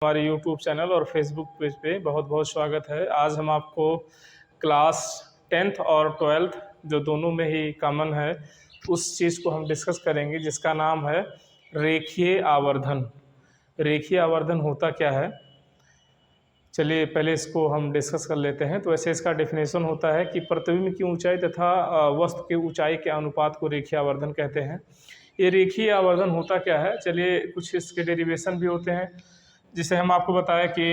हमारे YouTube channel और Facebook page पे बहुत बहुत स्वागत है। आज हम आपको क्लास 10th और 12th जो दोनों में ही कॉमन है उस चीज़ को हम डिस्कस करेंगे जिसका नाम है रेखीय आवर्धन। रेखीय आवर्धन होता क्या है, चलिए पहले इसको हम डिस्कस कर लेते हैं। तो ऐसे इसका डेफिनेशन होता है कि प्रतिबिंब की ऊंचाई तथा वस्तु की ऊंचाई के अनुपात को रेखीय आवर्धन कहते हैं। ये रेखीय आवर्धन होता क्या है, चलिए कुछ इसके डेरिवेशन भी होते हैं। जिसे हम आपको बताया कि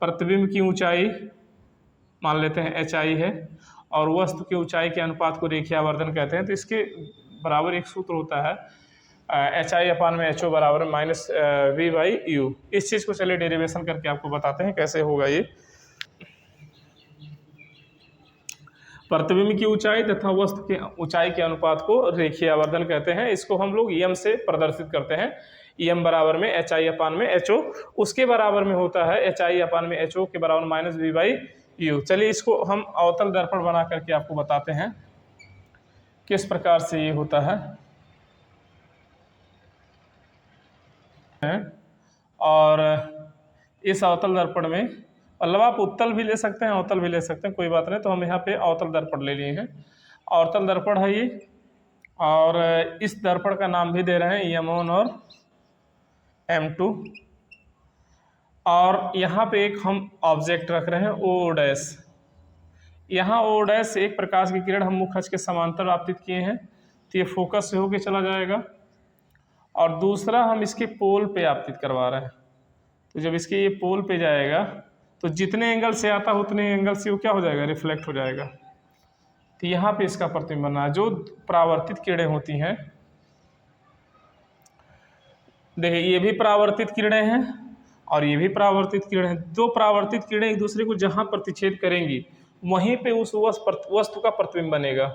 प्रतिबिंब की ऊंचाई मान लेते हैं HI है और वस्तु की ऊंचाई के अनुपात को रेखीय आवर्धन कहते हैं। तो इसके बराबर एक सूत्र होता है HI/HO बराबर -V/U। इस चीज़ को चलिए डेरिवेशन करके आपको बताते हैं कैसे होगा ये। प्रतिबिंब की ऊंचाई तथा वस्तु की ऊंचाई के अनुपात को रेखीय आवर्धन कहते हैं। इसको हम लोग EM से प्रदर्शित करते हैं। EM बराबर में HI/HO, उसके बराबर में होता है HI/HO के बराबर -V/U। चलिए इसको हम अवतल दर्पण बना करके आपको बताते हैं किस प्रकार से ये होता है। और इस अवतल दर्पण में मतलब आप उत्तल भी ले सकते हैं, अवतल भी ले सकते हैं, कोई बात नहीं। तो हम यहाँ पे अवतल दर्पण ले लिए हैं। अवतल दर्पण है ये, और इस दर्पण का नाम भी दे रहे हैं M1 और M2। और यहाँ पे एक हम ऑब्जेक्ट रख रहे हैं O'। यहाँ O' एक प्रकाश की किरण हम मुख्य अक्ष के समांतर आपतित किए हैं, तो ये फोकस से होके चला जाएगा। और दूसरा हम इसके पोल पे आपतित करवा रहे हैं, तो जब इसके ये पोल पे जाएगा तो जितने एंगल से आता है उतने एंगल से वो क्या हो जाएगा, रिफ्लेक्ट हो जाएगा। तो यहाँ पे इसका प्रतिबिंब बना है। जो परावर्तित किरणें होती हैं, देखिए ये भी परावर्तित किरणें हैं और ये भी परावर्तित किरणें हैं। दो परावर्तित किरणें एक दूसरे को जहाँ प्रतिच्छेद करेंगी वहीं पे उस वस्तु का प्रतिबिंब बनेगा।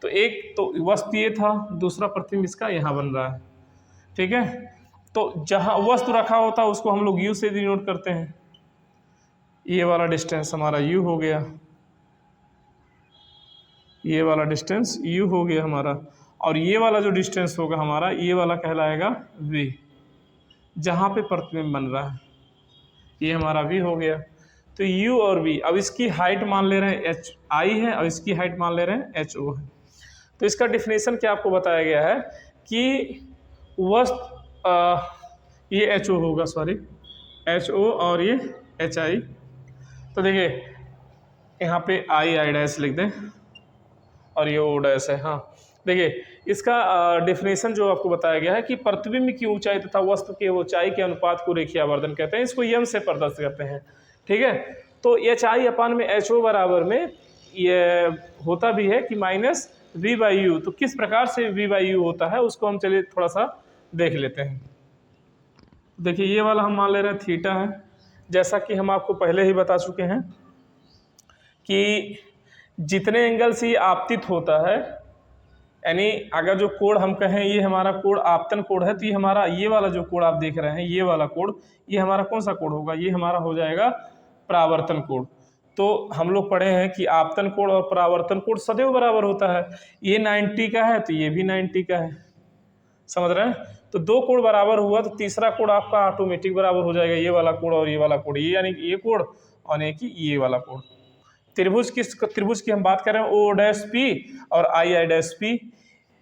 तो एक तो वस्तु ये था, दूसरा प्रतिबिंब इसका यहाँ बन रहा है, ठीक है। तो जहाँ वस्तु रखा होता है उसको हम लोग U से डिनोट करते हैं। ये वाला डिस्टेंस हमारा U हो गया, ये वाला डिस्टेंस U हो गया हमारा। और ये वाला जो डिस्टेंस होगा हमारा, ये वाला कहलाएगा V, जहाँ पे प्रतिबिंब बन रहा है। ये हमारा V हो गया। तो U और V, अब इसकी हाइट मान ले रहे हैं HI है और इसकी हाइट मान ले रहे हैं HO है। तो इसका डिफिनेशन क्या आपको बताया गया है कि ये HO होगा, सॉरी HO और ये HI। तो देखिए यहाँ पे I' लिख दें और ये O' है। हाँ देखिए इसका डेफिनेशन जो आपको बताया गया है कि प्रतिबिंब की ऊंचाई तथा वस्तु के ऊंचाई के अनुपात को रेखीय आवर्धन कहते हैं। इसको EM से प्रदर्शित करते हैं, ठीक है। तो HI/HO बराबर में ये होता भी है कि -V/U। तो किस प्रकार से V/U होता है उसको हम चलिए थोड़ा सा देख लेते हैं। देखिए ये वाला हम मान ले रहे हैं थीटा है, जैसा कि हम आपको पहले ही बता चुके हैं कि जितने एंगल से ये आपतित होता है, यानी अगर जो कोण हम कहें ये हमारा कोण आपतन कोण है, तो ये हमारा ये वाला जो कोण आप देख रहे हैं, ये वाला कोण, ये हमारा कौन सा कोण होगा, ये हमारा हो जाएगा परावर्तन कोण। तो हम लोग पढ़े हैं कि आपतन कोण और परावर्तन कोण सदैव बराबर होता है। ये 90 का है तो ये भी 90 का है, समझ रहे हैं। तो दो कोण बराबर हुआ तो तीसरा कोण आपका ऑटोमेटिक बराबर हो जाएगा, ये वाला कोण और ये वाला कोण, ये यानी कि ये कोण और यानी कि ये वाला कोण। त्रिभुज की हम बात कर रहे हैं O'P और II',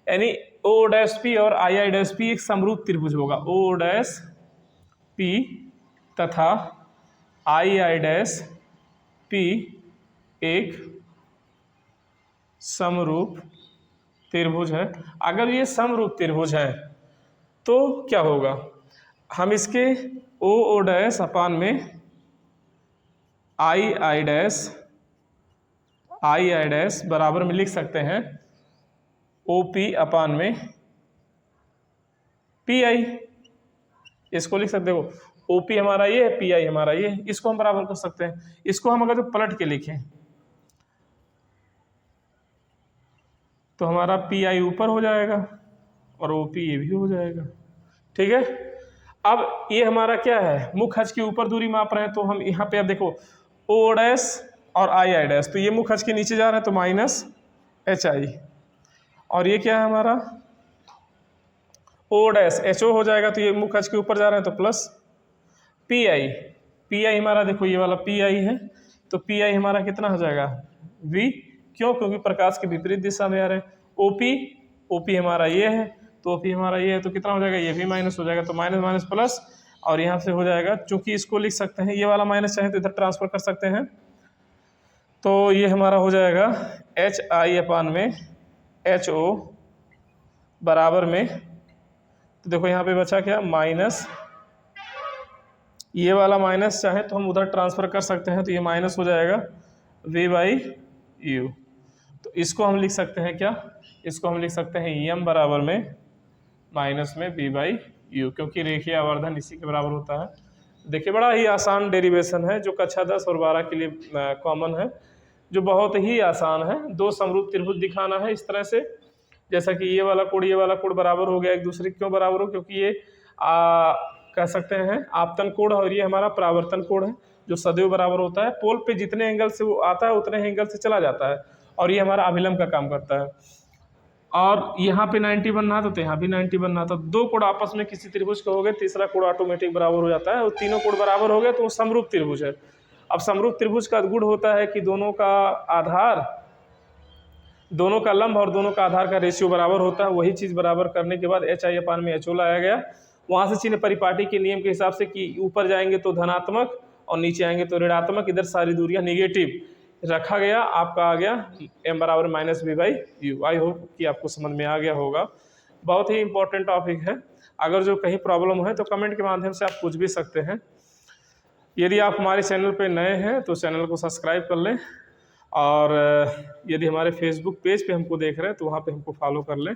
यानी O'P और II' एक समरूप त्रिभुज होगा। O'P तथा II' एक समरूप त्रिभुज है। अगर ये समरूप त्रिभुज है तो क्या होगा, हम इसके OO' अपान में II' बराबर में लिख सकते हैं OP अपान में PI। इसको लिख सकते हो, OP हमारा ये है, PI हमारा ये है, इसको हम बराबर कर सकते हैं। इसको हम अगर जो पलट के लिखें तो हमारा PI ऊपर हो जाएगा और OP ये भी हो जाएगा, ठीक है। अब ये हमारा क्या है, मुख्य अक्ष के ऊपर दूरी माप रहे हैं, तो हम यहाँ पे अब देखो O' और II', तो ये मुख्य अक्ष के नीचे जा रहा है तो -HI, और ये क्या है हमारा O', HO हो जाएगा, तो ये मुख्य अक्ष के ऊपर जा रहे हैं तो प्लस पी आई हमारा देखो ये वाला पी आई है, तो पी आई हमारा कितना हो जाएगा v, क्यों? क्योंकि प्रकाश के विपरीत दिशा में आ रहे हैं। ओपी हमारा ये है, तो ओपी हमारा ये है, तो कितना हो जाएगा, ये भी माइनस हो जाएगा, तो माइनस माइनस प्लस, और यहाँ से हो जाएगा, चूंकि इसको लिख सकते हैं ये वाला माइनस चाहे तो इधर ट्रांसफर कर सकते हैं, तो ये हमारा हो जाएगा एच आई अपान में एच ओ बराबर में, तो देखो यहाँ पे बचा क्या, माइनस, ये वाला माइनस चाहे तो हम उधर ट्रांसफर कर सकते हैं, तो ये माइनस हो जाएगा v बाई यू। तो इसको हम लिख सकते हैं क्या, इसको हम लिख सकते हैं एम बराबर में माइनस में v बाई यू, क्योंकि रेखीय आवर्धन इसी के बराबर होता है। देखिए बड़ा ही आसान डेरिवेशन है जो कक्षा 10 और 12 के लिए कॉमन है, जो बहुत ही आसान है। दो समरूप त्रिभुज दिखाना है इस तरह से, जैसा कि ये वाला कोण बराबर हो गया एक दूसरे, क्यों बराबर हो, क्योंकि ये कह सकते हैं आपतन कोण और ये हमारा परावर्तन कोण है जो सदैव बराबर होता है। पोल पे जितने एंगल से वो आता है उतने एंगल से चला जाता है, और ये हमारा अभिलंब का काम करता है। और यहाँ पे 90 बनना था तो यहाँ भी 90 बनना था। दो कोण आपस में किसी त्रिभुज के हो गए, तीसरा कोण ऑटोमेटिक बराबर हो जाता है, और तीनों कोण बराबर हो गए तो वो समरूप त्रिभुज है। अब समरूप त्रिभुज का गुण होता है कि दोनों का आधार, दोनों का लंब और दोनों का आधार का रेशियो बराबर होता है। वही चीज़ बराबर करने के बाद एच आई अपान में एच ओ लाया गया, वहाँ से चिन्ह परिपाटी के नियम के हिसाब से कि ऊपर जाएंगे तो धनात्मक और नीचे आएंगे तो ऋणात्मक, इधर सारी दूरियां निगेटिव रखा गया, आपका आ गया m बराबर minus v by you. I hope कि आपको समझ में आ गया होगा। बहुत ही इंपॉर्टेंट टॉपिक है, अगर जो कहीं प्रॉब्लम है तो कमेंट के माध्यम से आप पूछ भी सकते हैं। यदि आप हमारे चैनल पर नए हैं तो चैनल को सब्सक्राइब कर लें, और यदि हमारे फेसबुक पेज पे हमको देख रहे हैं तो वहाँ पे हमको फॉलो कर लें,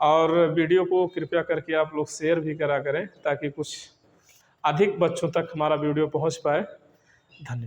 और वीडियो को कृपया करके आप लोग शेयर भी करा करें ताकि कुछ अधिक बच्चों तक हमारा वीडियो पहुँच पाए। धन्यवाद।